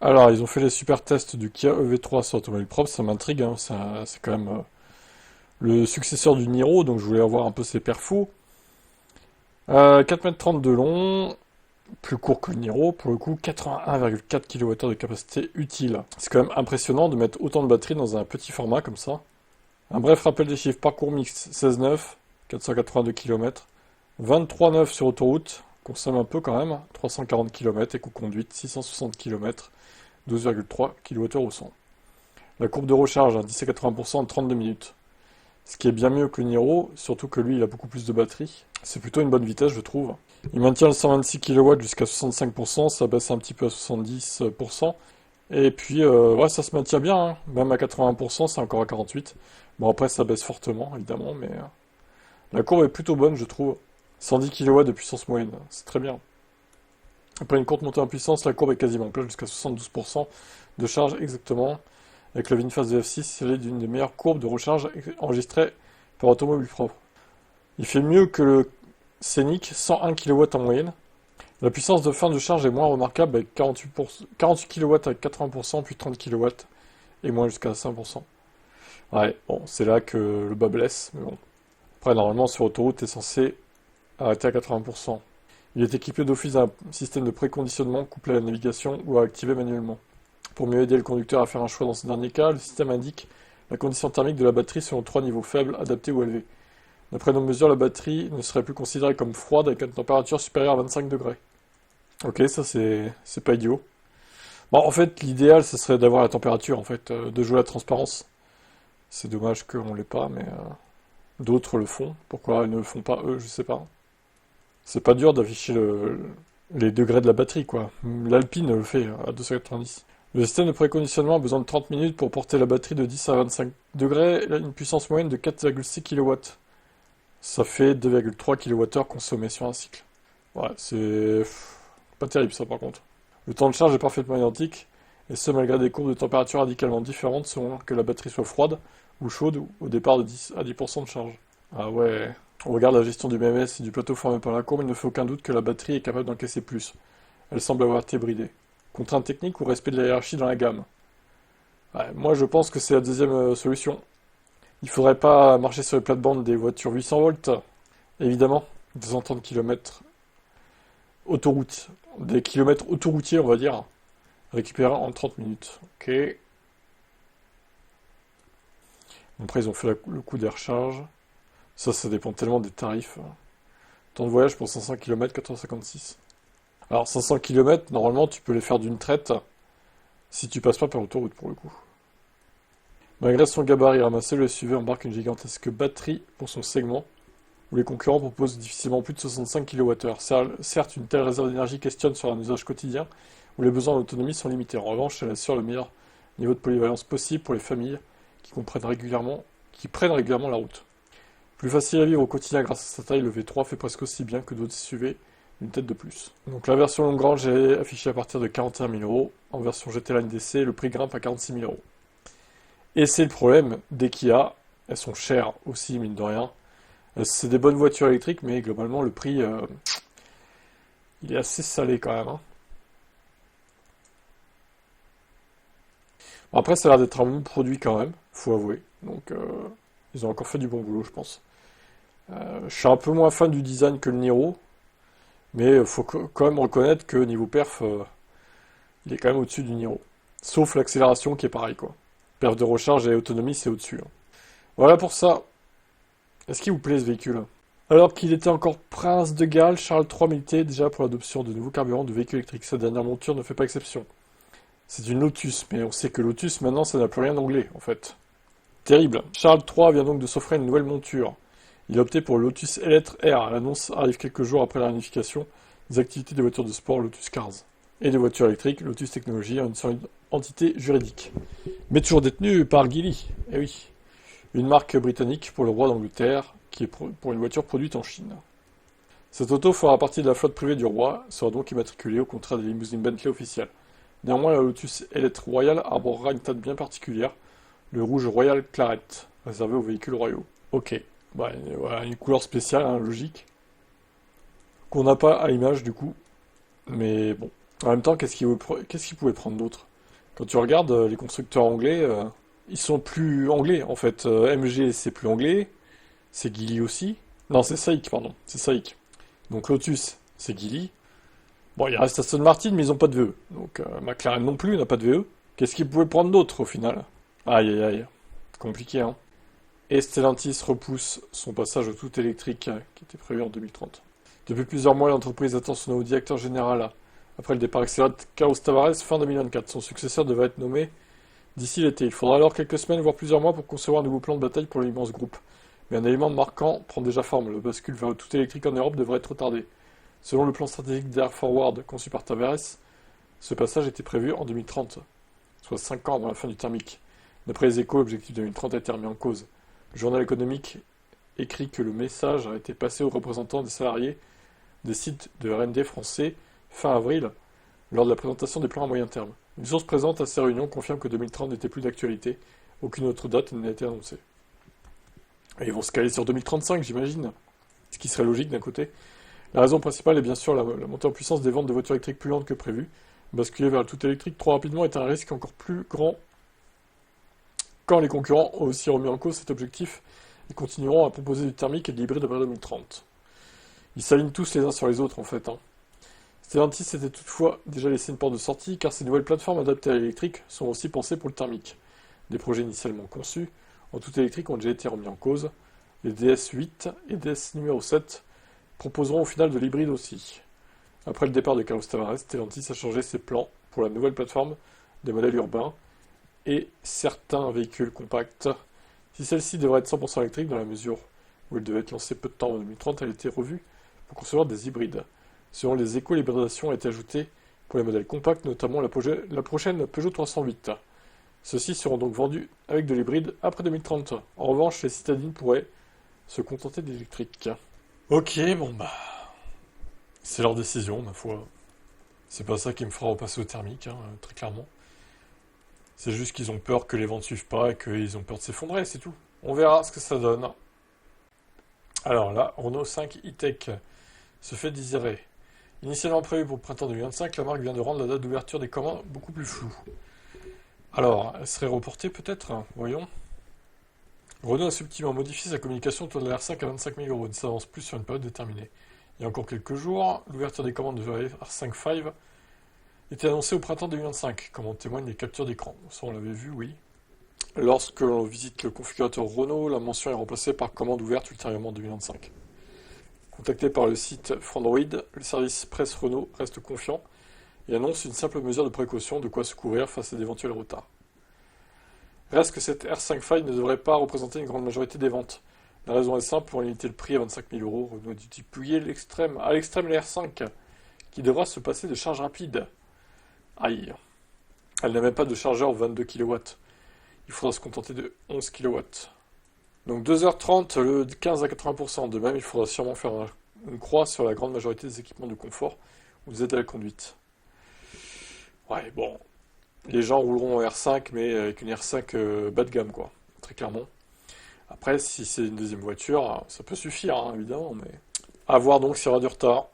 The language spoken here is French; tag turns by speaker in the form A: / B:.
A: Alors, ils ont fait les super tests du Kia EV3 sur automobile propre, ça m'intrigue, hein, c'est quand même le successeur du Niro, donc je voulais avoir un peu ses perfos. 4,30 m de long, plus court que le Niro, pour le coup, 81,4 kWh de capacité utile. C'est quand même impressionnant de mettre autant de batterie dans un petit format comme ça. Un bref rappel des chiffres, parcours mixte 16,9, 482 km, 23,9 sur autoroute, consomme un peu quand même, 340 km, éco-conduite 660 km, 12,3 kWh au 100. La courbe de recharge à 10 à 80% en 32 minutes. Ce qui est bien mieux que le Niro, surtout que lui il a beaucoup plus de batterie. C'est plutôt une bonne vitesse je trouve. Il maintient le 126 kW jusqu'à 65%, ça baisse un petit peu à 70%. Et puis ouais ça se maintient bien, hein. Même à 80% c'est encore à 48. Bon après ça baisse fortement évidemment, mais la courbe est plutôt bonne je trouve. 110 kW de puissance moyenne, c'est très bien. Après une courte montée en puissance, la courbe est quasiment plate jusqu'à 72% de charge exactement. Avec le VinFast VF6, c'est l'une des meilleures courbes de recharge enregistrées par automobile propre. Il fait mieux que le Scénic, 101 kW en moyenne. La puissance de fin de charge est moins remarquable avec 48 kW à 80%, puis 30 kW et moins jusqu'à 5%. Ouais, bon, c'est là que le bas blesse, mais bon. Après, normalement, sur autoroute, t'es censé arrêter à 80%. Il est équipé d'office d'un système de préconditionnement couplé à la navigation ou à activer manuellement. Pour mieux aider le conducteur à faire un choix dans ce dernier cas, le système indique la condition thermique de la batterie selon trois niveaux faibles, adaptés ou élevés. D'après nos mesures, la batterie ne serait plus considérée comme froide avec une température supérieure à 25 degrés. Ok, ça c'est pas idiot. Bon, en fait, l'idéal, ce serait d'avoir la température, en fait, de jouer la transparence. C'est dommage qu'on l'ait pas, mais d'autres le font. Pourquoi ils ne le font pas eux, je sais pas. C'est pas dur d'afficher les degrés de la batterie, quoi. L'Alpine le fait à 290. Le système de préconditionnement a besoin de 30 minutes pour porter la batterie de 10 à 25 degrés, une puissance moyenne de 4,6 kW. Ça fait 2,3 kWh consommés sur un cycle. Ouais, c'est pas terrible ça par contre. Le temps de charge est parfaitement identique, et ce malgré des courbes de température radicalement différentes selon que la batterie soit froide ou chaude au départ de 10 à 10% de charge. Ah ouais. On regarde la gestion du BMS et du plateau formé par la courbe, il ne fait aucun doute que la batterie est capable d'encaisser plus. Elle semble avoir été bridée. Contrainte technique ou respect de la hiérarchie dans la gamme? Ouais, moi je pense que c'est la deuxième solution. Il faudrait pas marcher sur les plates-bandes des voitures 800 volts, évidemment. 230 km autoroute. Des kilomètres autoroutiers, on va dire, récupérés en 30 minutes. Ok. Après, ils ont fait le coup des recharges. Ça dépend tellement des tarifs. Temps de voyage pour 500 km, 456. Alors, 500 km, normalement, tu peux les faire d'une traite si tu passes pas par l'autoroute pour le coup. Malgré son gabarit ramassé, le SUV embarque une gigantesque batterie pour son segment, où les concurrents proposent difficilement plus de 65 kWh. Certes, une telle réserve d'énergie questionne sur un usage quotidien, où les besoins d'autonomie sont limités. En revanche, elle assure le meilleur niveau de polyvalence possible pour les familles qui prennent régulièrement la route. Plus facile à vivre au quotidien grâce à sa taille, le V3 fait presque aussi bien que d'autres SUV, une tête de plus. Donc la version longue range est affichée à partir de 41 000 euros. En version GT Line DC, le prix grimpe à 46 000 euros. Et c'est le problème des Kia, elles sont chères aussi, mine de rien. C'est des bonnes voitures électriques, mais globalement le prix, il est assez salé quand même, hein. Bon, après, ça a l'air d'être un bon produit quand même, faut avouer. Donc ils ont encore fait du bon boulot, je pense. Je suis un peu moins fan du design que le Niro, mais il faut quand même reconnaître que niveau perf, il est quand même au-dessus du Niro. Sauf l'accélération qui est pareil, quoi. Perf de recharge et autonomie, c'est au-dessus, hein. Voilà pour ça. Est-ce qu'il vous plaît ce véhicule? Alors qu'il était encore prince de Galles, Charles III militait déjà pour l'adoption de nouveaux carburants de véhicules électriques. Sa dernière monture ne fait pas exception. C'est une Lotus, mais on sait que Lotus maintenant ça n'a plus rien d'anglais en fait. Terrible. Charles III vient donc de s'offrir une nouvelle monture. Il a opté pour le Lotus Eletre R. L'annonce arrive quelques jours après la réunification des activités des voitures de sport Lotus Cars et des voitures électriques Lotus Technologies en une seule entité juridique. Mais toujours détenue par Geely. Eh oui. Une marque britannique pour le roi d'Angleterre, qui est pour une voiture produite en Chine. Cette auto fera partie de la flotte privée du roi, sera donc immatriculée au contraire des limousines Bentley officielles. Néanmoins, la Lotus Elite Royal arborera une teinte bien particulière, le rouge Royal Claret, réservé aux véhicules royaux. Ok, bah, voilà, une couleur spéciale, hein, logique, qu'on n'a pas à l'image du coup, mais bon. En même temps, qu'est-ce qu'ils pouvaient prendre d'autre? Quand tu regardes les constructeurs anglais, ils sont plus anglais en fait. MG c'est plus anglais, c'est Geely aussi. Non, c'est SAIC, pardon, c'est SAIC. Donc Lotus, c'est Geely. Bon, il reste Aston Martin, mais ils ont pas de VE. Donc McLaren non plus n'a pas de VE. Qu'est-ce qu'ils pouvaient prendre d'autre au final? Aïe aïe aïe, compliqué hein. Et Stellantis repousse son passage au tout électrique qui était prévu en 2030. Depuis plusieurs mois, l'entreprise attend son nouveau directeur général. Après le départ accéléré de Carlos Tavares fin 2024, son successeur devrait être nommé d'ici l'été. Il faudra alors quelques semaines, voire plusieurs mois pour concevoir un nouveau plan de bataille pour l'immense groupe. Mais un élément marquant prend déjà forme. Le bascule vers le tout électrique en Europe devrait être retardé. Selon le plan stratégique d'Air Forward conçu par Tavares, ce passage était prévu en 2030, soit 5 ans avant la fin du thermique. D'après les Échos, l'objectif 2030 a été remis en cause. Le journal économique écrit que le message a été passé aux représentants des salariés des sites de R&D français fin avril, lors de la présentation des plans à moyen terme. Une source présente à ces réunions confirme que 2030 n'était plus d'actualité. Aucune autre date n'a été annoncée. Et ils vont se caler sur 2035, j'imagine. Ce qui serait logique d'un côté. La raison principale est bien sûr la montée en puissance des ventes de voitures électriques plus lentes que prévu. Basculer vers le tout électrique trop rapidement est un risque encore plus grand quand les concurrents ont aussi remis en cause cet objectif et continueront à proposer du thermique et de l'hybride après 2030. Ils s'alignent tous les uns sur les autres en fait. Stellantis s'était toutefois déjà laissé une porte de sortie car ces nouvelles plateformes adaptées à l'électrique sont aussi pensées pour le thermique. Des projets initialement conçus en tout électrique ont déjà été remis en cause. Les DS8 et DS numéro 7 proposeront au final de l'hybride aussi. Après le départ de Carlos Tavares, Stellantis a changé ses plans pour la nouvelle plateforme des modèles urbains et certains véhicules compacts. Si celle-ci devrait être 100% électrique dans la mesure où elle devait être lancée peu de temps en 2030, elle a été revue pour concevoir des hybrides. Selon les Échos, l'hybridation a été ajoutée pour les modèles compacts, notamment la prochaine Peugeot 308. Ceux-ci seront donc vendus avec de l'hybride après 2030. En revanche, les citadines pourraient se contenter d'électrique. Ok, bon bah, c'est leur décision, ma foi. C'est pas ça qui me fera repasser au thermique, très clairement. C'est juste qu'ils ont peur que les ventes suivent pas et qu'ils ont peur de s'effondrer, c'est tout. On verra ce que ça donne. Alors là, Renault 5 e-Tech se fait désirer. Initialement prévu pour le printemps 2025, la marque vient de rendre la date d'ouverture des commandes beaucoup plus floue. Alors, elle serait reportée peut-être? Voyons. Renault a subtilement modifié sa communication autour de la R5 à 25 000 euros et ne s'avance plus sur une période déterminée. Il y a encore quelques jours, l'ouverture des commandes de la R5 5 était annoncée au printemps 2025, comme en témoignent les captures d'écran. Ça, on l'avait vu, oui. Lorsque l'on visite le configurateur Renault, la mention est remplacée par commande ouverte ultérieurement en 2025. Contacté par le site Frandroid, le service Presse Renault reste confiant et annonce une simple mesure de précaution, de quoi se couvrir face à d'éventuels retards. Reste que cette R5 Five ne devrait pas représenter une grande majorité des ventes. La raison est simple, pour limiter le prix à 25 000 euros, Renault a dû dépouiller à l'extrême la R5, qui devra se passer de charge rapide. Aïe. Elle n'a même pas de chargeur 22 kW. Il faudra se contenter de 11 kW. Donc 2h30, le 15 à 80%. De même, il faudra sûrement faire une croix sur la grande majorité des équipements de confort ou des aides à la conduite. Ouais, bon. Les gens rouleront en R5, mais avec une R5 bas de gamme, quoi. Très clairement. Après, si c'est une deuxième voiture, ça peut suffire, évidemment, mais... À voir donc s'il y aura du retard.